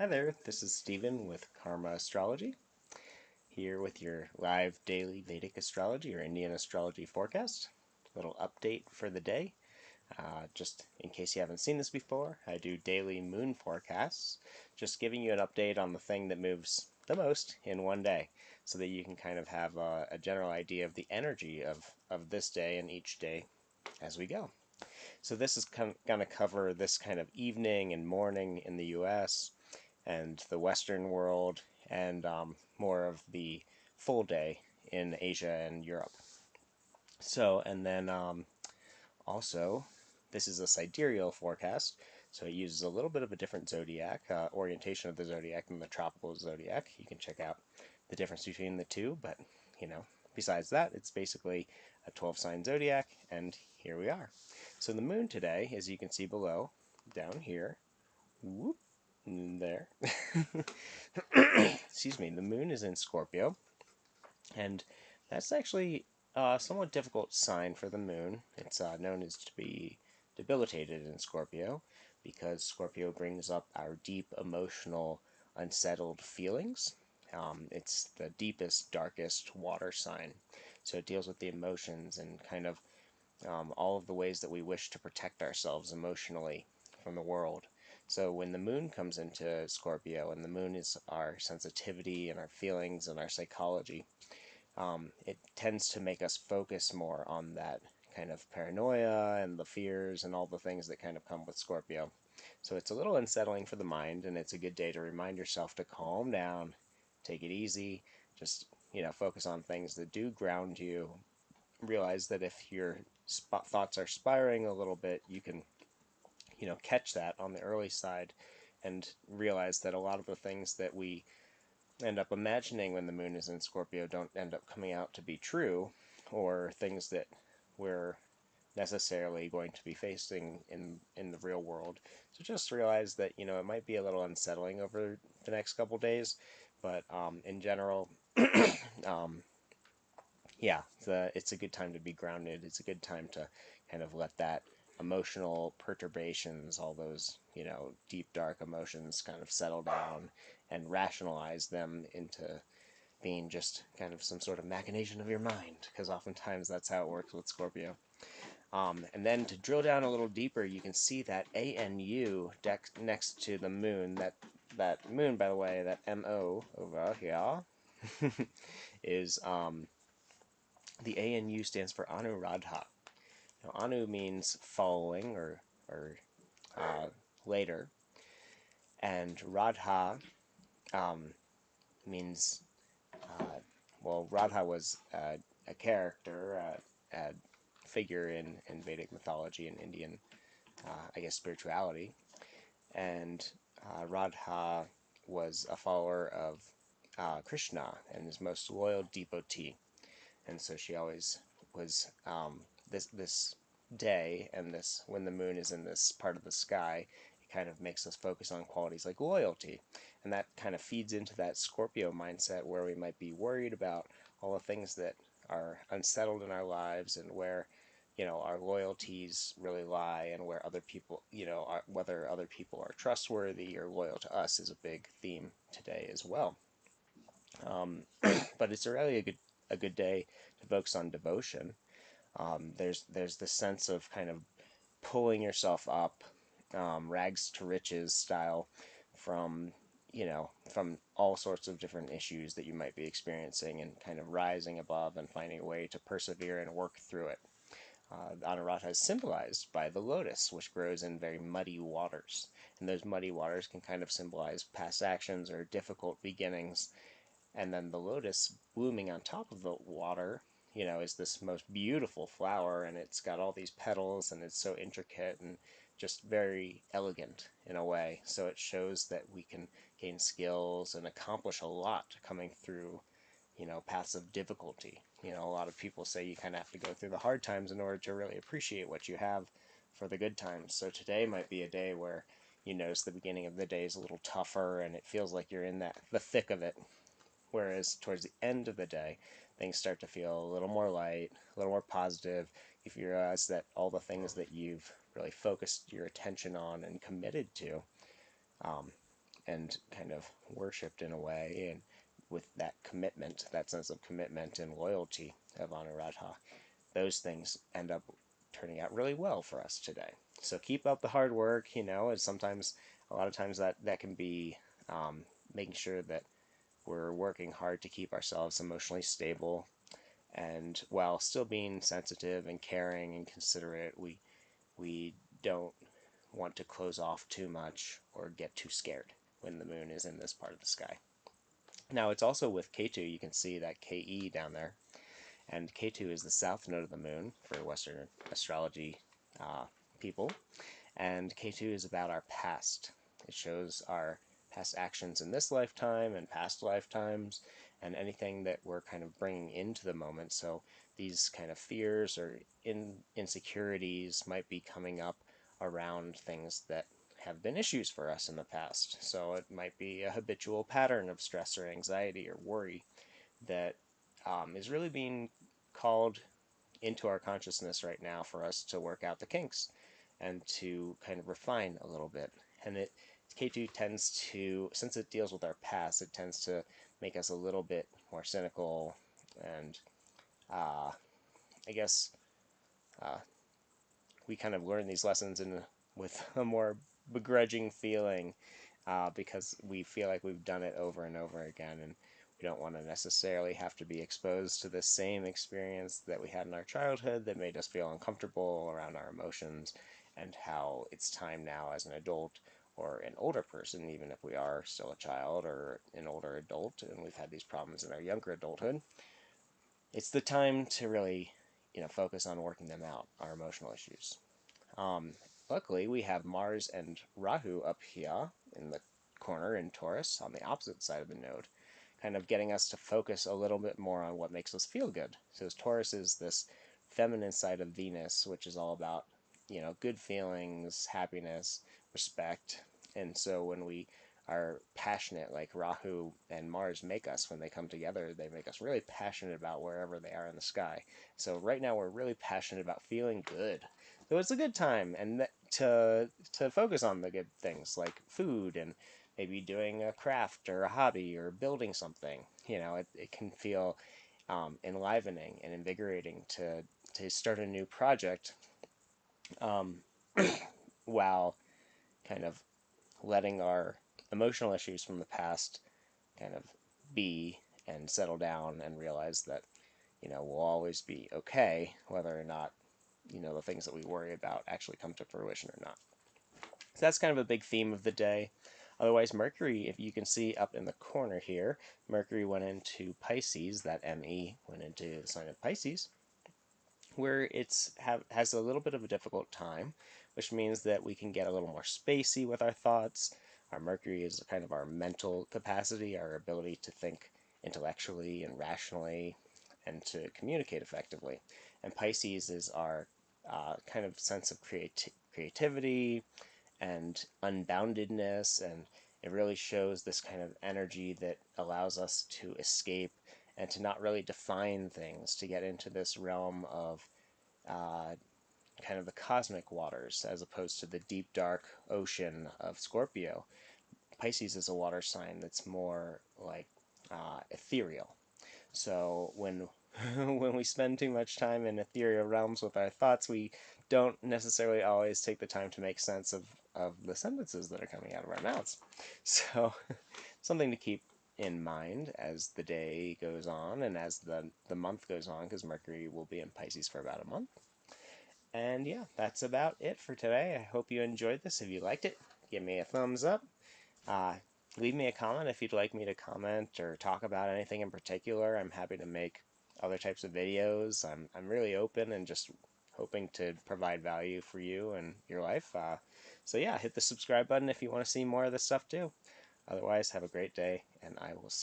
Hi there, this is Stephen with Karma Astrology, here with your live daily Vedic astrology or Indian astrology forecast. Little update for the day. Just in case you haven't seen this before, I do daily moon forecasts, just giving you an update on the thing that moves the most in one day, so that you can kind of have a general idea of the energy of this day and each day as we go. So this is going to cover this kind of evening and morning in the US and the Western world, and more of the full day in Asia and Europe. So, and then also, this is a sidereal forecast, so it uses a little bit of a different zodiac, orientation of the zodiac than the tropical zodiac. You can check out the difference between the two, but, besides that, it's basically a 12-sign zodiac, and here we are. So the moon today, as you can see below, down here, whoop, there. Excuse me, the moon is in Scorpio, and that's actually a somewhat difficult sign for the moon. It's known as to be debilitated in Scorpio because Scorpio brings up our deep emotional, unsettled feelings. It's the deepest, darkest water sign, so it deals with the emotions and kind of all of the ways that we wish to protect ourselves emotionally from the world. So when the moon comes into Scorpio, and the moon is our sensitivity and our feelings and our psychology, it tends to make us focus more on that kind of paranoia and the fears and all the things that kind of come with Scorpio. So it's a little unsettling for the mind, and it's a good day to remind yourself to calm down, take it easy, just, focus on things that do ground you. Realize that if your thoughts are spiraling a little bit, you can, catch that on the early side and realize that a lot of the things that we end up imagining when the moon is in Scorpio don't end up coming out to be true, or things that we're necessarily going to be facing in the real world. So just realize that, it might be a little unsettling over the next couple days, but in general, yeah, it's a good time to be grounded. It's a good time to kind of let that emotional perturbations, all those, deep, dark emotions kind of settle down and rationalize them into being just kind of some sort of machination of your mind, because oftentimes that's how it works with Scorpio. And then to drill down a little deeper, you can see that ANU next to the moon. That moon, by the way, that MO over here, is the ANU stands for Anuradha. Now, Anu means following or later, and Radha means, Radha was a character, a figure in Vedic mythology and Indian, spirituality, and Radha was a follower of Krishna and his most loyal devotee, and so she always was this day, and this when the moon is in this part of the sky, it kind of makes us focus on qualities like loyalty, and that kind of feeds into that Scorpio mindset where we might be worried about all the things that are unsettled in our lives, and where our loyalties really lie, and where other people, whether other people are trustworthy or loyal to us is a big theme today as well. But it's really a good day to focus on devotion. There's this sense of kind of pulling yourself up, rags to riches style, from from all sorts of different issues that you might be experiencing, and kind of rising above and finding a way to persevere and work through it. Anuradha is symbolized by the lotus, which grows in very muddy waters, and those muddy waters can kind of symbolize past actions or difficult beginnings. And then the lotus blooming on top of the water, is this most beautiful flower, and it's got all these petals, and it's so intricate and just very elegant in a way. So it shows that we can gain skills and accomplish a lot coming through, paths of difficulty. A lot of people say you kind of have to go through the hard times in order to really appreciate what you have for the good times. So today might be a day where you notice the beginning of the day is a little tougher, and it feels like you're in the thick of it. Whereas towards the end of the day, things start to feel a little more light, a little more positive. If you realize that all the things that you've really focused your attention on and committed to, and kind of worshipped in a way, and with that commitment, that sense of commitment and loyalty of Anuradha, those things end up turning out really well for us today. So keep up the hard work, and sometimes, a lot of times that can be making sure that we're working hard to keep ourselves emotionally stable, and while still being sensitive and caring and considerate, we don't want to close off too much or get too scared when the moon is in this part of the sky. Now, it's also with Ketu, you can see that KE down there, and Ketu is the south node of the moon for Western astrology people, and Ketu is about our past. It shows our past actions in this lifetime and past lifetimes, and anything that we're kind of bringing into the moment. So these kind of fears or insecurities might be coming up around things that have been issues for us in the past. So it might be a habitual pattern of stress or anxiety or worry that is really being called into our consciousness right now for us to work out the kinks and to kind of refine a little bit. And K2 tends to, since it deals with our past, it tends to make us a little bit more cynical, and I guess we kind of learn these lessons with a more begrudging feeling, because we feel like we've done it over and over again, and we don't want to necessarily have to be exposed to the same experience that we had in our childhood that made us feel uncomfortable around our emotions, and how it's time now as an adult or an older person, even if we are still a child or an older adult and we've had these problems in our younger adulthood, it's the time to really focus on working them out, our emotional issues. Um, Luckily, we have Mars and Rahu up here in the corner in Taurus on the opposite side of the node, kind of getting us to focus a little bit more on what makes us feel good. So Taurus is this feminine side of Venus, which is all about, good feelings, happiness, respect. And so when we are passionate, like Rahu and Mars make us, when they come together, they make us really passionate about wherever they are in the sky. So right now we're really passionate about feeling good. So it's a good time, and to focus on the good things like food and maybe doing a craft or a hobby or building something. It can feel enlivening and invigorating to start a new project, um, while kind of letting our emotional issues from the past kind of be and settle down and realize that we'll always be okay, whether or not the things that we worry about actually come to fruition or not. So that's kind of a big theme of the day. Otherwise, Mercury, if you can see up in the corner here, Mercury went into Pisces. That ME went into the sign of Pisces, where has a little bit of a difficult time, which means that we can get a little more spacey with our thoughts. Our Mercury is kind of our mental capacity, our ability to think intellectually and rationally, and to communicate effectively. And Pisces is our kind of sense of creativity and unboundedness, and it really shows this kind of energy that allows us to escape and to not really define things, to get into this realm of uh, kind of the cosmic waters as opposed to the deep dark ocean of Scorpio. Pisces is a water sign that's more like ethereal. So when when we spend too much time in ethereal realms with our thoughts, we don't necessarily always take the time to make sense of the sentences that are coming out of our mouths. So something to keep in mind as the day goes on and as the month goes on, because Mercury will be in Pisces for about a month. And yeah, that's about it for today. I hope you enjoyed this. If you liked it, give me a thumbs up. Uh, Leave me a comment if you'd like me to comment or talk about anything in particular. I'm happy to make other types of videos. I'm really open and just hoping to provide value for you and your life. So yeah, hit the subscribe button if you want to see more of this stuff too. Otherwise, have a great day, and I will see you.